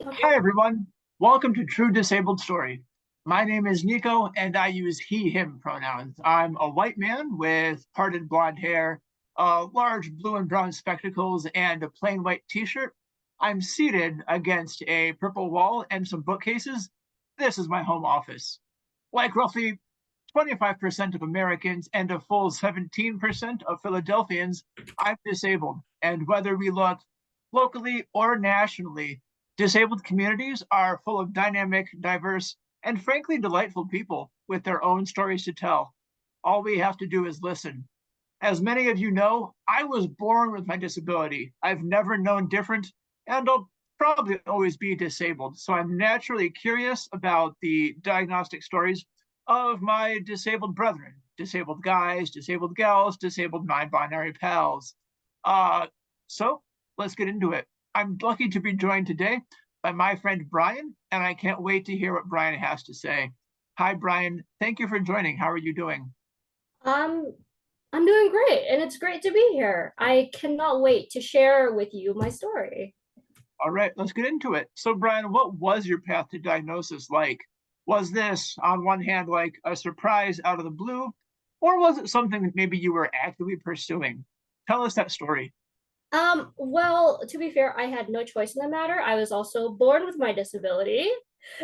Okay. Hi, everyone. Welcome to True Disabled Story. My name is Nico, and I use he, him pronouns. I'm a white man with parted blonde hair, large blue and brown spectacles, and a plain white t shirt. I'm seated against a purple wall and some bookcases. This is my home office. Like roughly 25% of Americans and a full 17% of Philadelphians, I'm disabled. And whether we look locally or nationally, disabled communities are full of dynamic, diverse, and frankly delightful people with their own stories to tell. All we have to do is listen. As many of you know, I was born with my disability. I've never known different, and I'll probably always be disabled. So I'm naturally curious about the diagnostic stories of my disabled brethren, disabled guys, disabled gals, disabled non-binary pals. Uh, so let's get into it. I'm lucky to be joined today by my friend Brian, and I can't wait to hear what Brian has to say. Hi, Brian. Thank you for joining. How are you doing? Um, I'm doing great, and it's great to be here. I cannot wait to share with you my story. All right, let's get into it. So, Brian, what was your path to diagnosis like? Was this, on one hand, like a surprise out of the blue, or was it something that maybe you were actively pursuing? Tell us that story. Well, to be fair, I had no choice in the matter. I was also born with my disability.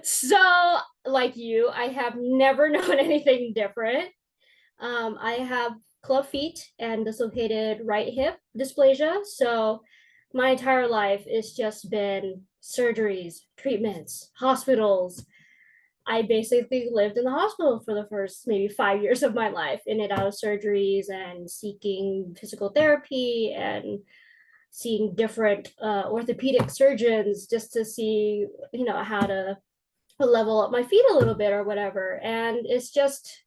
So, like you, I have never known anything different. I have club feet and dislocated right hip dysplasia. So, my entire life has just been surgeries, treatments, hospitals. I basically lived in the hospital for the first maybe 5 years of my life, in and out of surgeries and seeking physical therapy and seeing different orthopedic surgeons just to see, how to level up my feet a little bit or whatever. And it's just,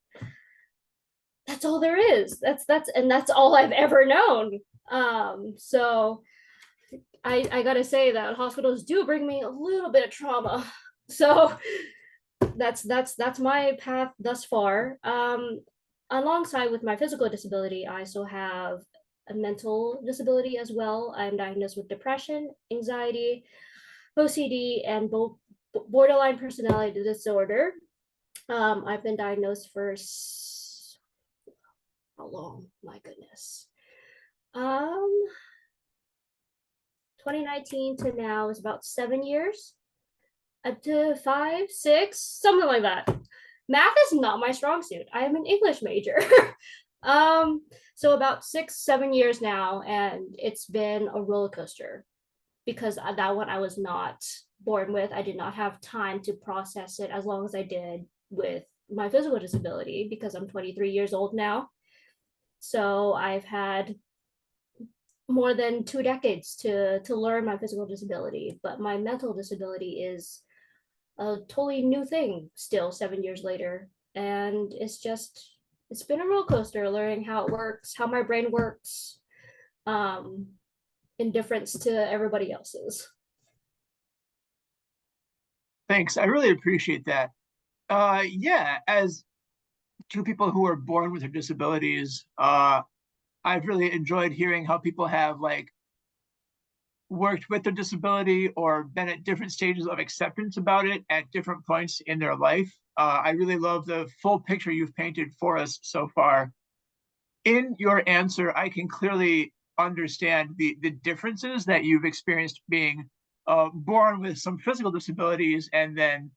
that's all there is. That's all I've ever known. So I gotta say that hospitals do bring me a little bit of trauma. So that's my path thus far. Alongside with my physical disability, I also have a mental disability as well. I'm diagnosed with depression, anxiety, OCD, and borderline personality disorder. I've been diagnosed for how long? My goodness. Um, 2019 to now is about 7 years, up to 5, 6, something like that. Math is not my strong suit. I am an English major. So about 6, 7 years now, and it's been a roller coaster because that one I was not born with. I did not have time to process it as long as I did with my physical disability because I'm 23 years old now. So I've had more than 2 decades to learn my physical disability, but my mental disability is a totally new thing still 7 years later. And it's been a roller coaster learning how it works, how my brain works, um, in difference to everybody else's. Thanks. I really appreciate that. Yeah, as two people who are born with their disabilities, I've really enjoyed hearing how people have like worked with their disability or been at different stages of acceptance about it at different points in their life. I really love the full picture you've painted for us so far. In your answer, I can clearly understand the differences that you've experienced being born with some physical disabilities and then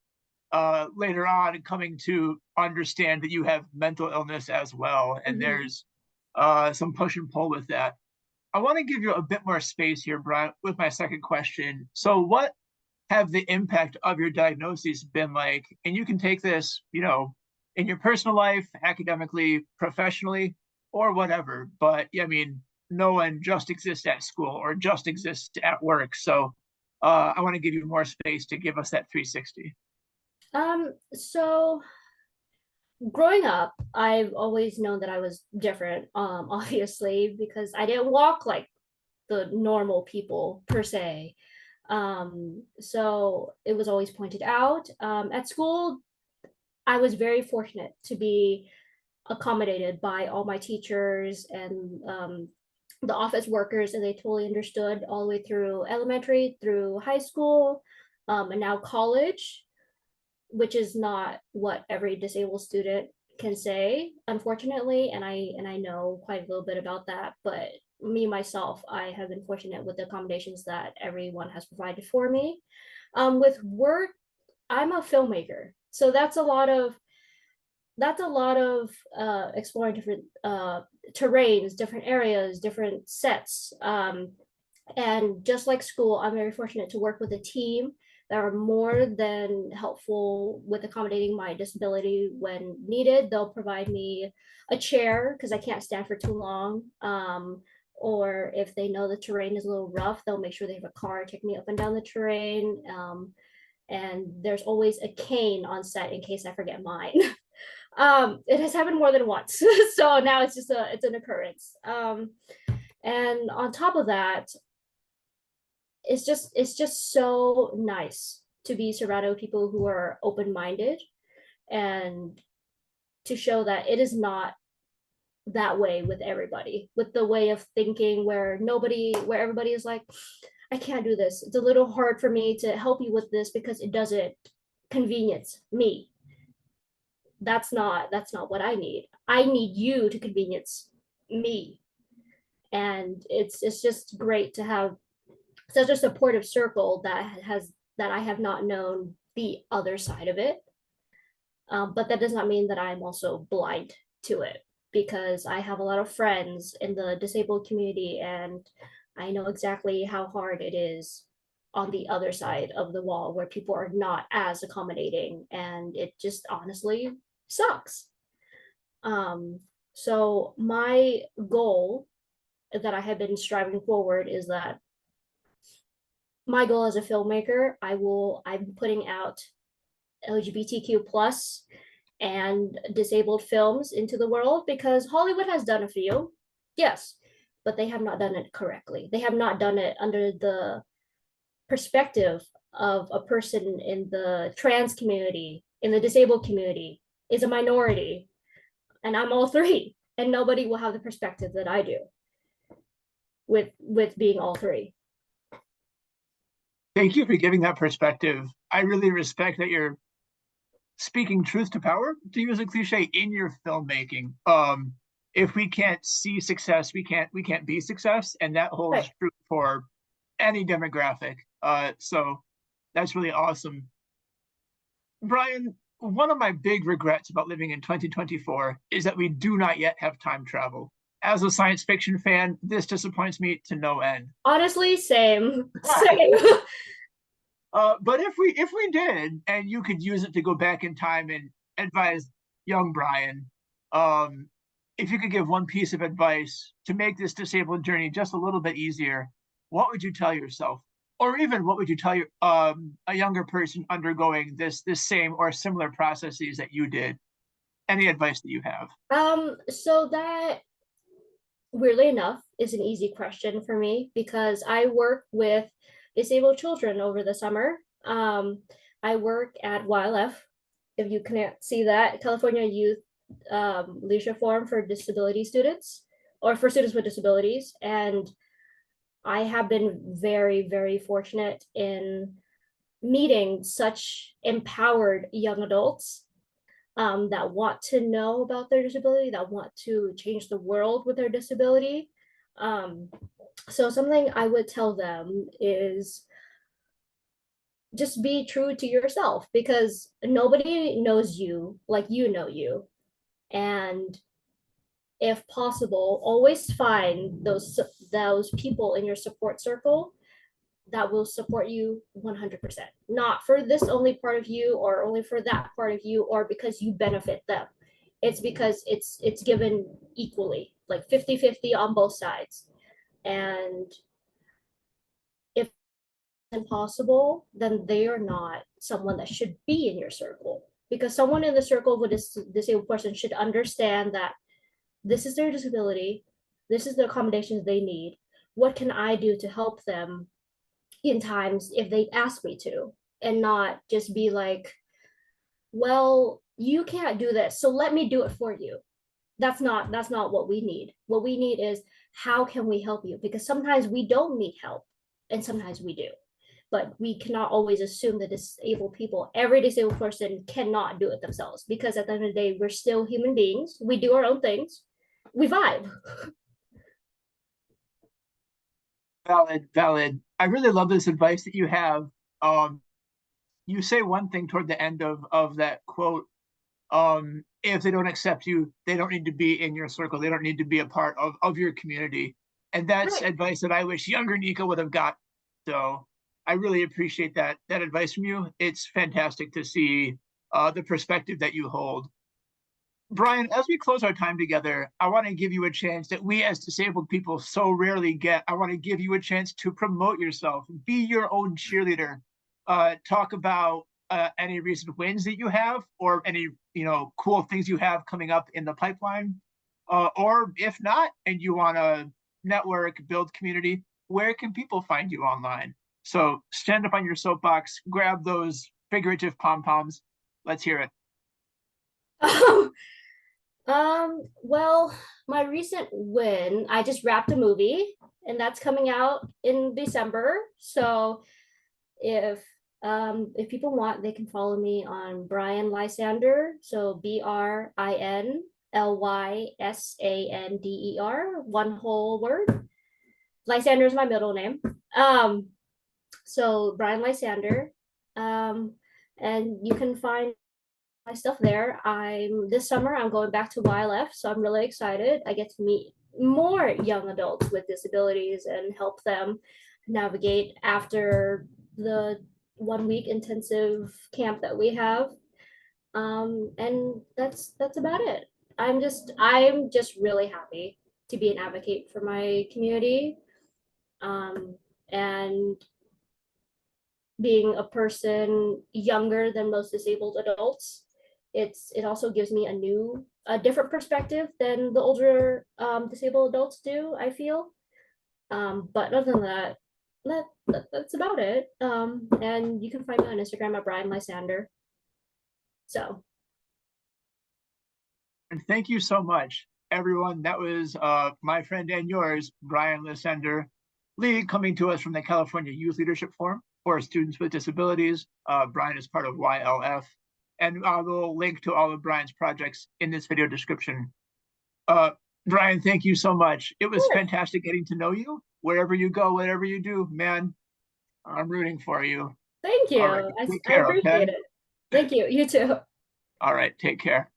later on coming to understand that you have mental illness as well. And Mm-hmm. there's some push and pull with that. I want to give you a bit more space here, Brian, with my second question. So, what have the impact of your diagnosis been like? And you can take this, in your personal life, academically, professionally, or whatever. But yeah, I mean, no one just exists at school or just exists at work. So, I want to give you more space to give us that 360. So growing up, I've always known that I was different, obviously, because I didn't walk like the normal people per se. So it was always pointed out. At school, I was very fortunate to be accommodated by all my teachers and the office workers, and they totally understood all the way through elementary, through high school. and now college, which is not what every disabled student can say, unfortunately. And I know quite a little bit about that, but me myself, I have been fortunate with the accommodations that everyone has provided for me. With work, I'm a filmmaker, so that's a lot of exploring different terrains, different areas, different sets. And just like school, I'm very fortunate to work with a team that are more than helpful with accommodating my disability when needed. They'll provide me a chair because I can't stand for too long. Or if they know the terrain is a little rough, they'll make sure they have a car take me up and down the terrain. And there's always a cane on set in case I forget mine. It has happened more than once, so now it's an occurrence. And on top of that, it's just so nice to be surrounded with people who are open-minded, and to show that it is not that way with everybody, with the way of thinking where everybody is like, I can't do this, it's a little hard for me to help you with this because it doesn't convenience me. That's not what I need. I need you to convenience me. And it's just great to have such a supportive circle that I have not known the other side of it. But that does not mean that I'm also blind to it, because I have a lot of friends in the disabled community, and I know exactly how hard it is on the other side of the wall where people are not as accommodating, and it just honestly sucks. Um, so my goal that I have been striving forward is that my goal as a filmmaker, I'm putting out LGBTQ plus and disabled films into the world, because Hollywood has done a few, yes, but they have not done it correctly. They have not done it under the perspective of a person in the trans community, in the disabled community, is a minority, and I'm all three, and nobody will have the perspective that I do with being all three. Thank you for giving that perspective. I really respect that you're speaking truth to power, to use a cliche, in your filmmaking. If we can't see success, we can't be success, and that holds Right. true for any demographic. So that's really awesome. Brian, one of my big regrets about living in 2024 is that we do not yet have time travel. As a science fiction fan, this disappoints me to no end. Honestly, same. Same. But if we did, and you could use it to go back in time and advise young Brian, if you could give one piece of advice to make this disabled journey just a little bit easier, what would you tell yourself? Or even what would you tell your a younger person undergoing this same or similar processes that you did? Any advice that you have? So that, weirdly enough, is an easy question for me because I work with disabled children over the summer. I work at YLF, if you can't see that, California Youth Leadership Forum for disability students, or for students with disabilities. And I have been very, very fortunate in meeting such empowered young adults that want to know about their disability, that want to change the world with their disability. Um, so something I would tell them is just be true to yourself, because nobody knows you like you know you. And if possible, always find those people in your support circle that will support you 100%, not for this only part of you or only for that part of you or because you benefit them. It's because it's given equally, like 50-50 on both sides. And if impossible, then they are not someone that should be in your circle, because someone in the circle with this disabled person should understand that this is their disability, this is the accommodations they need, what can I do to help them in times if they ask me to, and not just be like, well, you can't do this, so let me do it for you. That's not what we need. What we need is, how can we help you? Because sometimes we don't need help and sometimes we do. but we cannot always assume that disabled people, every disabled person cannot do it themselves, because at the end of the day, we're still human beings. We do our own things. We vibe. Valid, valid. I really love this advice that you have. Um, you say one thing toward the end of that quote. If they don't accept you, they don't need to be in your circle. They don't need to be a part of your community. And that's Right. advice that I wish younger Nico would have got. So I really appreciate that advice from you. It's fantastic to see the perspective that you hold. Brian, as we close our time together, I want to give you a chance that we as disabled people so rarely get. I want to give you a chance to promote yourself, be your own cheerleader, talk about any recent wins that you have or any cool things you have coming up in the pipeline. Or if not, and you want to network, build community, where can people find you online? So stand up on your soapbox, grab those figurative pom-poms. Let's hear it. Well, my recent win, I just wrapped a movie and that's coming out in December. So if people want, they can follow me on Brian Lysander. So BRINLYSANDER, one whole word. Lysander is my middle name. So Brian Lysander. Um, and you can find my stuff there. This summer I'm going back to YLF, so I'm really excited. I get to meet more young adults with disabilities and help them navigate after the 1 week intensive camp that we have. And that's about it. I'm just really happy to be an advocate for my community. And being a person younger than most disabled adults, it also gives me a different perspective than the older disabled adults do, I feel. But other than that, that's about it. And you can find me on Instagram at Brian Lysander. So And thank you so much, everyone. That was my friend and yours, Brian Lysander, Lee, coming to us from the California Youth Leadership Forum for students with disabilities. Brian is part of YLF, and I will link to all of Brian's projects in this video description. Brian, thank you so much. It was sure. fantastic getting to know you. Wherever you go, whatever you do, man, I'm rooting for you. Thank All right, you. I, take I care, okay? appreciate it. Thank you. You too. All right, take care.